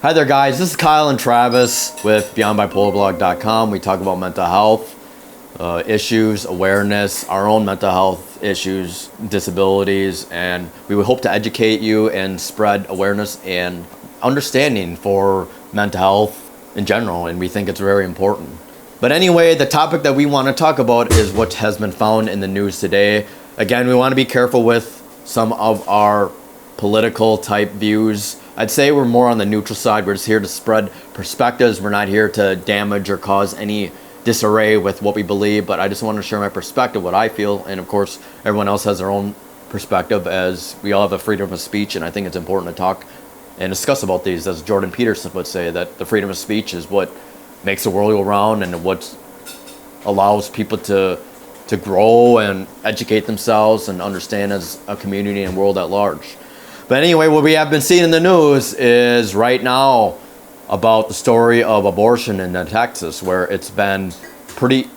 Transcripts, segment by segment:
Hi there guys, this is Kyle and Travis with BeyondBipolarBlog.com. We talk about mental health issues, awareness, our own mental health issues, disabilities, and we would hope to educate you and spread awareness and understanding for mental health in general, and we think it's very important. But anyway, the topic that we want to talk about is what has been found in the news today. Again, we want to be careful with some of our political type views. I'd say we're more on the neutral side. We're just here to spread perspectives. We're not here to damage or cause any disarray with what we believe, but I just want to share my perspective, what I feel, and of course everyone else has their own perspective, as we all have a freedom of speech, and I think it's important to talk and discuss about these. As Jordan Peterson would say, that the freedom of speech is what makes the world go round and what allows people to grow and educate themselves and understand as a community and world at large. But anyway, what we have been seeing in the news is right now about the story of abortion in Texas, where it's been pretty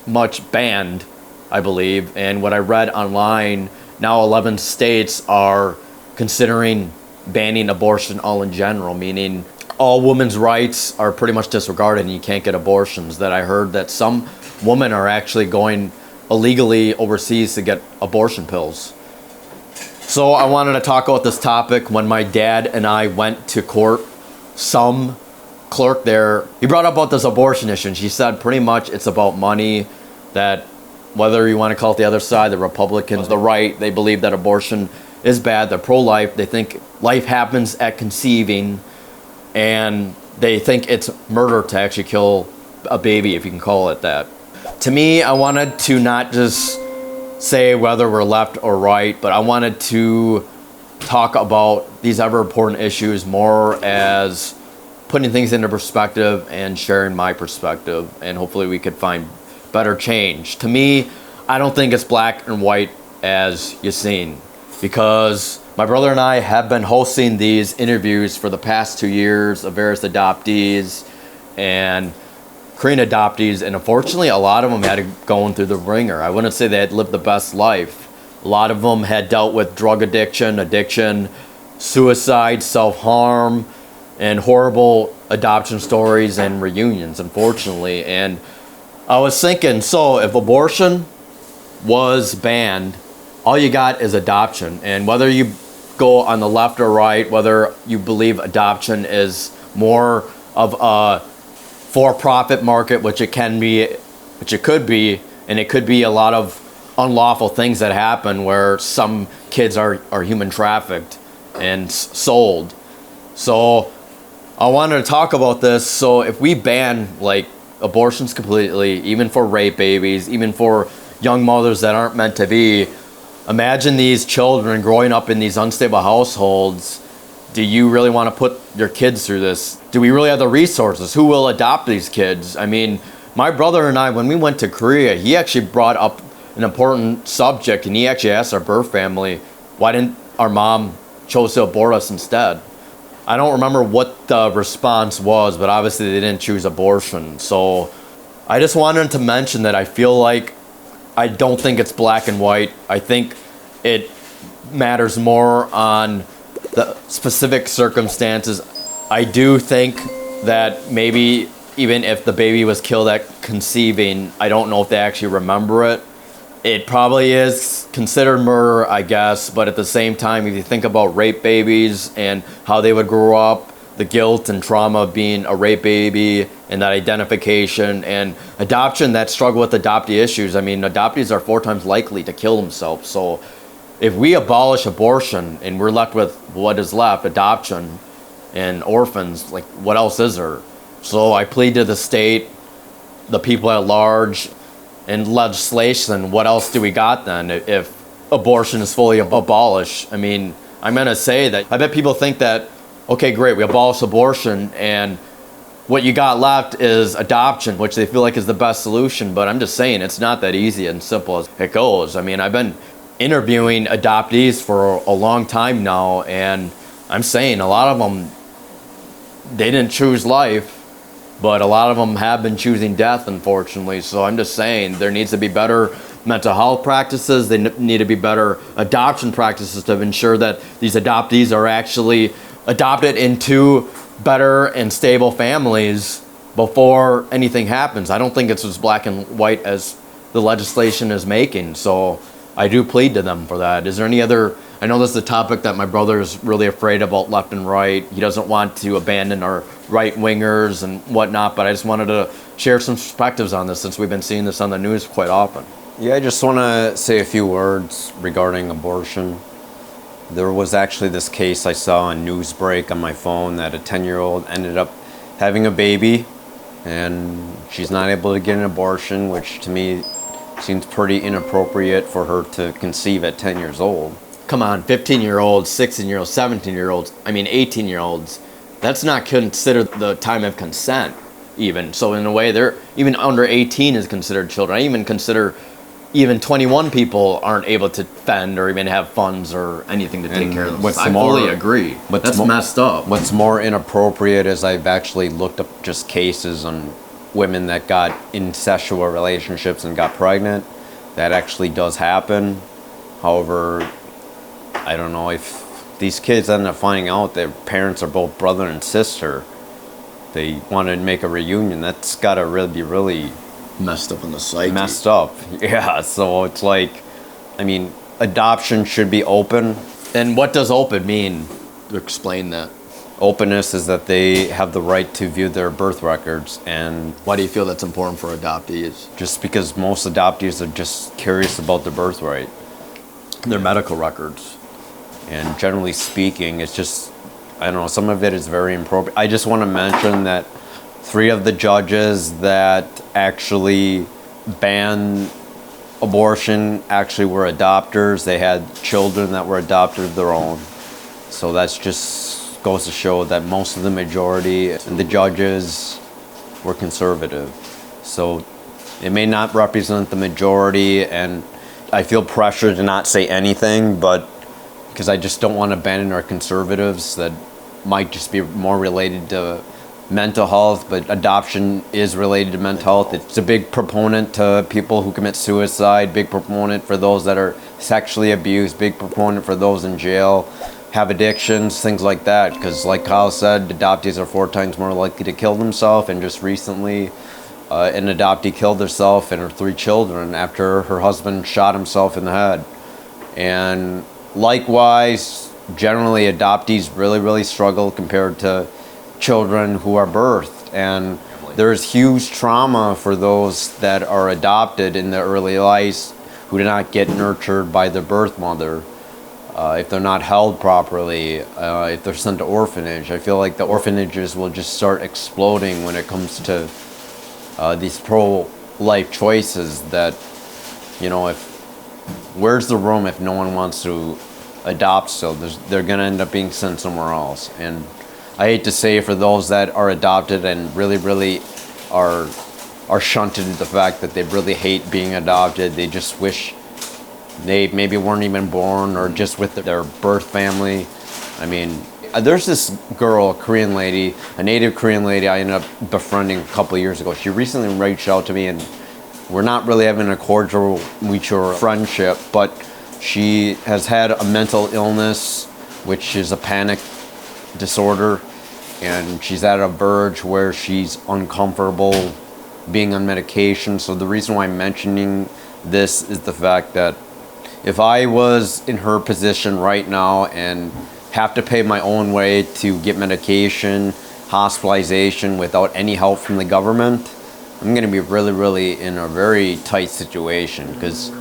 much banned, I believe. And what I read online, now 11 states are considering banning abortion all in general, meaning all women's rights are pretty much disregarded and you can't get abortions. That I heard that some women are actually going illegally overseas to get abortion pills. So I wanted to talk about this topic. When my dad and I went to court, some clerk there, he brought up about this abortion issue, and she said pretty much it's about money, that whether you want to call it the other side, the Republicans, the right, they believe that abortion is bad. They're pro-life. They think life happens at conceiving, and they think it's murder to actually kill a baby, if you can call it that. To me, I wanted to not just say whether we're left or right, but I wanted to talk about these ever important issues more as putting things into perspective and sharing my perspective, and hopefully we could find better change. To me, I don't think it's black and white as you've seen, because my brother and I have been hosting these interviews for the past 2 years of various adoptees and Korean adoptees, and unfortunately a lot of them had to go through the ringer. I wouldn't say they had lived the best life. A lot of them had dealt with drug addiction, suicide, self-harm, and horrible adoption stories and reunions, unfortunately. And I was thinking, so if abortion was banned, all you got is adoption. And whether you go on the left or right, whether you believe adoption is more of a for-profit market, which it can be, which it could be, and it could be a lot of unlawful things that happen where some kids are human trafficked and sold. So I wanted to talk about this. So if we ban like abortions completely, even for rape babies, even for young mothers that aren't meant to be, imagine these children growing up in these unstable households. Do you really want to put your kids through this? Do we really have the resources? Who will adopt these kids? I mean, my brother and I, when we went to Korea, he actually brought up an important subject, and he actually asked our birth family, why didn't our mom chose to abort us instead? I don't remember what the response was, but obviously they didn't choose abortion. So I just wanted to mention that I feel like I don't think it's black and white. I think it matters more on the specific circumstances. I do think that maybe even if the baby was killed at conceiving, I don't know if they actually remember it. It probably is considered murder, I guess, but at the same time, if you think about rape babies and how they would grow up, the guilt and trauma of being a rape baby and that identification, and adoption, that struggle with adoptee issues. I mean, adoptees are 4 times likely to kill themselves. So if we abolish abortion and we're left with what is left, adoption and orphans, like what else is there? So I plead to the state, the people at large, and legislation, what else do we got then if abortion is fully abolished? I mean, I'm going to say that I bet people think that, okay, great, we abolish abortion and what you got left is adoption, which they feel like is the best solution. But I'm just saying it's not that easy and simple as it goes. I mean, I've been interviewing adoptees for a long time now, and I'm saying a lot of them, they didn't choose life, but a lot of them have been choosing death, unfortunately. So I'm just saying there needs to be better mental health practices. They need to be better adoption practices to ensure that these adoptees are actually adopted into better and stable families before anything happens. I don't think it's as black and white as the legislation is making. So I do plead to them for that. Is there any other, I know this is a topic that my brother is really afraid about, left and right. He doesn't want to abandon our right wingers and whatnot, but I just wanted to share some perspectives on this since we've been seeing this on the news quite often. Yeah, I just want to say a few words regarding abortion. There was actually this case I saw on Newsbreak on my phone that a 10-year-old ended up having a baby and she's not able to get an abortion, which to me seems pretty inappropriate for her to conceive at 10 years old. Come on, 15-year-olds, 16-year-olds, 17-year-olds, 18-year-olds, that's not considered the time of consent even. So in a way, they're even under 18 is considered children. I even consider even 21 people aren't able to fend or even have funds or anything to take care of them. I fully agree. That's messed up. What's more inappropriate is I've actually looked up just cases on women that got incestual relationships and got pregnant. That actually does happen. However, I don't know if these kids end up finding out their parents are both brother and sister. They want to make a reunion. That's got to really be really messed up in the psyche. Messed up, yeah. So it's like, I mean, adoption should be open. And what does open mean? Explain that. Openness is that they have the right to view their birth records. And why do you feel that's important for adoptees? Just because most adoptees are just curious about their birthright. Their medical records. And generally speaking, it's just, I don't know, some of it is very inappropriate. I just want to mention that 3 of the judges that actually banned abortion actually were adopters. They had children that were adopted of their own. So that's just goes to show that most of the majority and the judges were conservative. So it may not represent the majority, and I feel pressure to not say anything, but because I just don't want to abandon our conservatives that might just be more related to mental health, but adoption is related to mental health. It's a big proponent to people who commit suicide, big proponent for those that are sexually abused, big proponent for those in jail, have addictions, things like that. Because like Kyle said, adoptees are 4 times more likely to kill themselves, and just recently an adoptee killed herself and her 3 children after her husband shot himself in the head. And likewise, generally adoptees really struggle compared to children who are birthed, and there's huge trauma for those that are adopted in their early lives who do not get nurtured by their birth mother, if they're not held properly, if they're sent to orphanage. I feel like the orphanages will just start exploding when it comes to these pro-life choices that, you know, where's the room if no one wants to adopt? So they're going to end up being sent somewhere else. And I hate to say, for those that are adopted and really are shunted to the fact that they really hate being adopted, they just wish they maybe weren't even born or just with their birth family. I mean, there's this girl, a Korean lady, a native Korean lady I ended up befriending a couple of years ago. She recently reached out to me, and we're not really having a cordial mutual friendship, but she has had a mental illness, which is a panic disorder, and she's at a verge where she's uncomfortable being on medication. So the reason why I'm mentioning this is the fact that if I was in her position right now and have to pay my own way to get medication, hospitalization without any help from the government, I'm going to be really in a very tight situation, because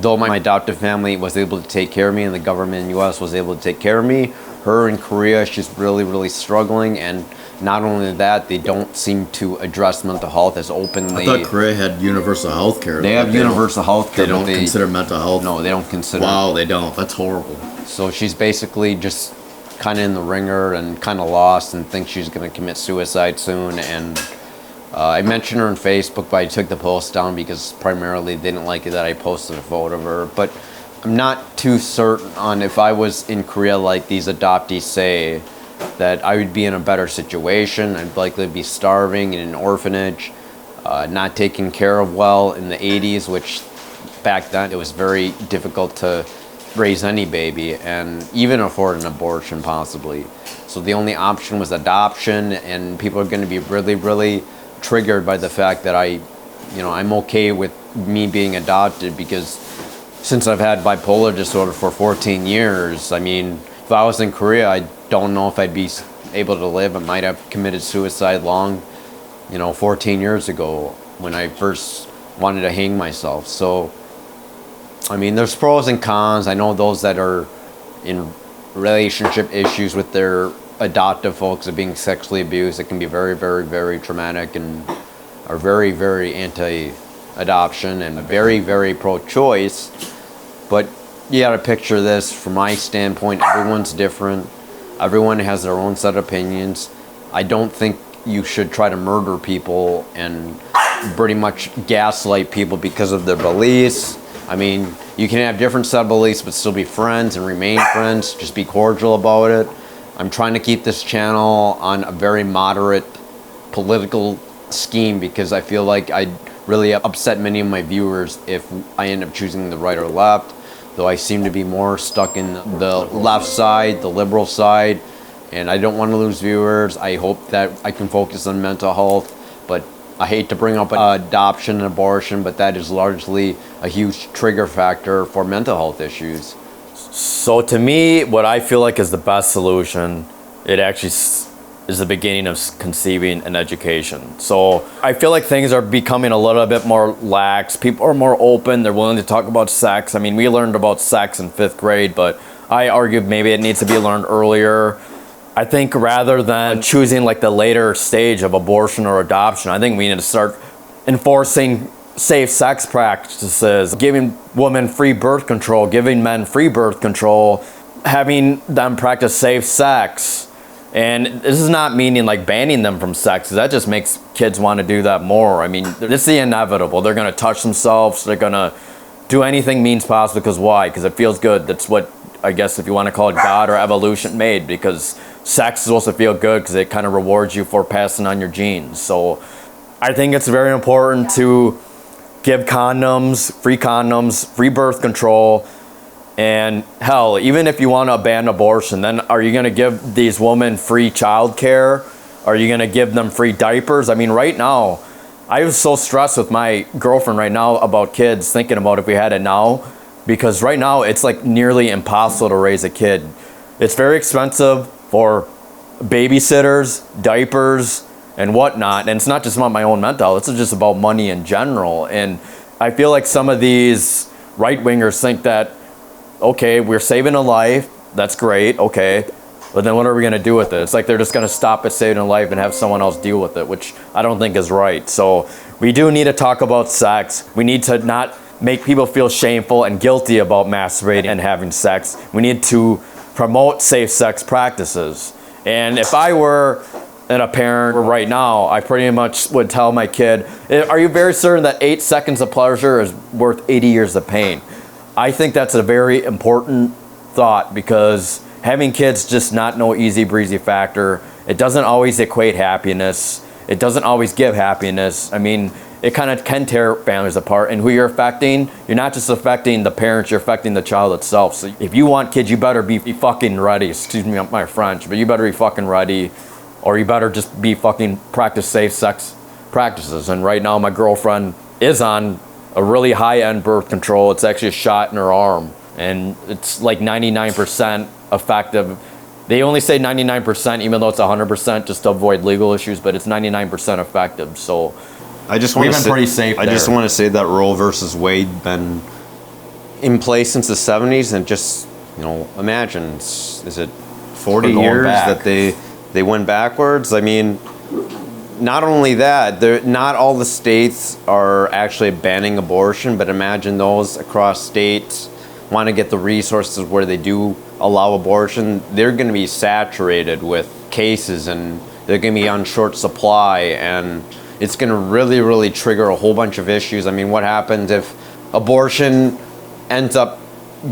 though my adoptive family was able to take care of me and the government in the U.S. was able to take care of me, her in Korea, she's really struggling. And not only that, they don't seem to address mental health as openly. I thought Korea had universal health care. They have universal health care. They don't consider mental health? No, they don't consider. Wow, they don't. That's horrible. So she's basically just kind of in the ringer and kind of lost and thinks she's going to commit suicide soon. And I mentioned her on Facebook, but I took the post down because primarily they didn't like it that I posted a photo of her. But I'm not too certain on if I was in Korea like these adoptees say, that I would be in a better situation. I'd likely be starving in an orphanage, not taken care of well in the 80s, which back then it was very difficult to raise any baby and even afford an abortion possibly. So the only option was adoption, and people are going to be really, really triggered by the fact that I'm okay with me being adopted, because since I've had bipolar disorder for 14 years, I mean, if I was in Korea, I don't know if I'd be able to live. I might have committed suicide 14 years ago when I first wanted to hang myself. So, I mean, there's pros and cons. I know those that are in relationship issues with their adoptive folks are being sexually abused. It can be very, very, very traumatic, and are very, very anti-adoption and very, very pro-choice. But you gotta picture this from my standpoint. Everyone's different. Everyone has their own set of opinions. I don't think you should try to murder people and pretty much gaslight people because of their beliefs. I mean, you can have different set of beliefs but still be friends and remain friends. Just be cordial about it. I'm trying to keep this channel on a very moderate political scheme, because I feel like I'd really upset many of my viewers if I end up choosing the right or left, though I seem to be more stuck in the left side, the liberal side, and I don't want to lose viewers. I hope that I can focus on mental health, but I hate to bring up adoption and abortion, but that is largely a huge trigger factor for mental health issues. So to me, what I feel like is the best solution, it actually is the beginning of conceiving an education. So I feel like things are becoming a little bit more lax. People are more open. They're willing to talk about sex. I mean, we learned about sex in 5th grade, but I argue maybe it needs to be learned earlier. I think rather than choosing like the later stage of abortion or adoption, I think we need to start enforcing safe sex practices, giving women free birth control, giving men free birth control, having them practice safe sex. And this is not meaning like banning them from sex. That just makes kids want to do that more. I mean, it's the inevitable. They're going to touch themselves. They're going to do anything means possible. Because why? Because it feels good. That's what, I guess, if you want to call it God or evolution made, because sex is supposed to feel good because it kind of rewards you for passing on your genes. So I think it's very important to give condoms, free birth control, and hell, even if you want to ban abortion, then are you going to give these women free child care? Are you going to give them free diapers? I mean, right now, I was so stressed with my girlfriend right now about kids, thinking about if we had it now, because right now it's like nearly impossible to raise a kid. It's very expensive for babysitters, diapers, and whatnot. And it's not just about my own mental health, it's just about money in general. And I feel like some of these right-wingers think that, okay, we're saving a life, that's great, okay, but then what are we gonna do with it? It's like they're just gonna stop at saving a life and have someone else deal with it, which I don't think is right. So we do need to talk about sex. We need to not make people feel shameful and guilty about masturbating and having sex. We need to promote safe sex practices. And if I were a parent right now, I pretty much would tell my kid, are you very certain that 8 seconds of pleasure is worth 80 years of pain? I think that's a very important thought, because having kids just not no easy breezy factor. It doesn't always equate happiness. It doesn't always give happiness. I mean, it kind of can tear families apart. And who you're affecting, you're not just affecting the parents, you're affecting the child itself. So if you want kids, you better be fucking ready. Excuse me my French, but you better be fucking ready, or you better just be fucking practice safe sex practices. And right now my girlfriend is on a really high-end birth control. It's actually a shot in her arm, and it's like 99% effective. They only say 99%, even though it's 100%, just to avoid legal issues, but it's 99% effective. So I just want we've been pretty safe there. I just want to say that Roe versus Wade been in place since the 70s, and just, imagine, is it 40 years that they went backwards? I mean, not only that, not all the states are actually banning abortion, but imagine those across states want to get the resources where they do allow abortion. They're going to be saturated with cases, and they're going to be on short supply, and it's going to really, really trigger a whole bunch of issues. I mean, what happens if abortion ends up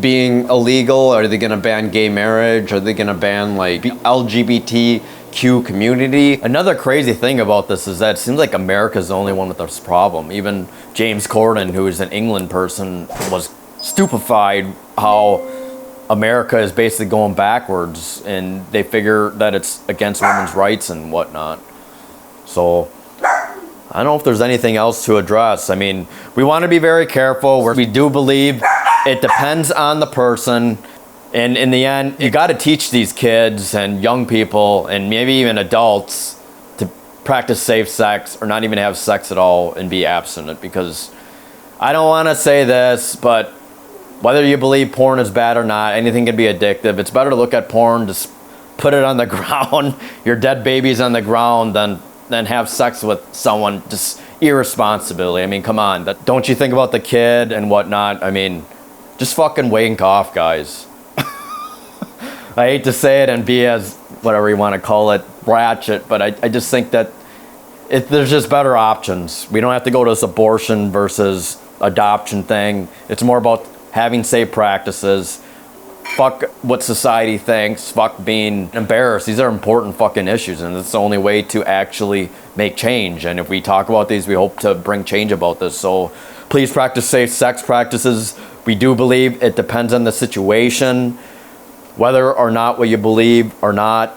being illegal? Are they going to ban gay marriage? Are they going to ban like LGBTQ community? Another crazy thing about this is that it seems like America's the only one with this problem. Even James Corden, who is an England person, was stupefied how America is basically going backwards, and they figure that it's against women's rights and whatnot. So I don't know if there's anything else to address. I mean, we want to be very careful. We do believe it depends on the person. And in the end, you got to teach these kids and young people and maybe even adults to practice safe sex, or not even have sex at all and be abstinent. Because I don't want to say this, but whether you believe porn is bad or not, anything can be addictive. It's better to look at porn, just put it on the ground, your dead baby's on the ground, than have sex with someone just irresponsibly. I mean, come on. Don't you think about the kid and whatnot? I mean, just fucking wake off, guys. I hate to say it and be as, whatever you want to call it, ratchet, but I just think that there's just better options. We don't have to go to this abortion versus adoption thing. It's more about having safe practices. Fuck what society thinks. Fuck being embarrassed. These are important fucking issues, and it's the only way to actually make change. And if we talk about these, we hope to bring change about this. So please practice safe sex practices. We do believe it depends on the situation. Whether or not what you believe or not,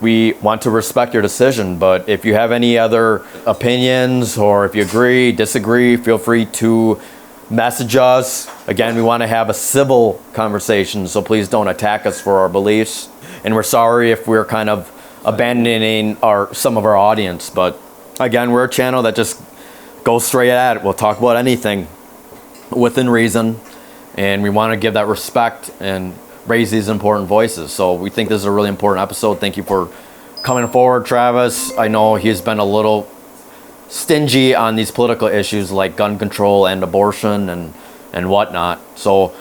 we want to respect your decision. But if you have any other opinions, or if you agree, disagree, feel free to message us. Again, we want to have a civil conversation, so please don't attack us for our beliefs. And we're sorry if we're kind of abandoning some of our audience. But again, we're a channel that just goes straight at it. We'll talk about anything within reason, and we want to give that respect and raise these important voices. So we think this is a really important episode. Thank you for coming forward, Travis. I know he's been a little stingy on these political issues like gun control and abortion and whatnot. So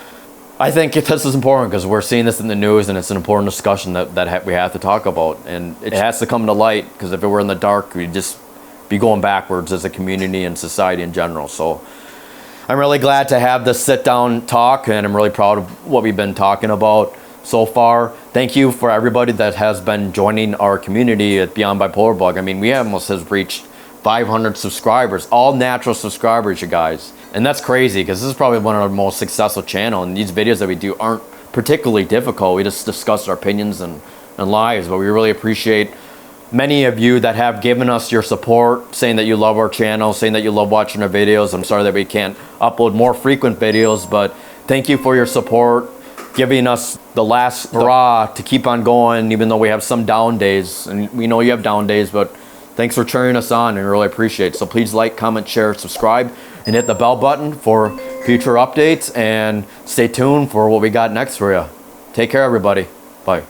I think this is important because we're seeing this in the news, and it's an important discussion that we have to talk about. And it has to come to light, because if it were in the dark, we'd just be going backwards as a community and society in general. So I'm really glad to have this sit-down talk, and I'm really proud of what we've been talking about so far. Thank you for everybody that has been joining our community at Beyond Bipolar Blog. I mean, we almost have reached 500 subscribers, all natural subscribers, you guys. And that's crazy, because this is probably one of our most successful channels, and these videos that we do aren't particularly difficult. We just discuss our opinions and lives, but we really appreciate many of you that have given us your support, saying that you love our channel, saying that you love watching our videos. I'm sorry that we can't upload more frequent videos, but thank you for your support, giving us the last hurrah to keep on going, even though we have some down days. And we know you have down days, but thanks for cheering us on, and we really appreciate it. So please like, comment, share, subscribe, and hit the bell button for future updates, and stay tuned for what we got next for you. Take care, everybody. Bye.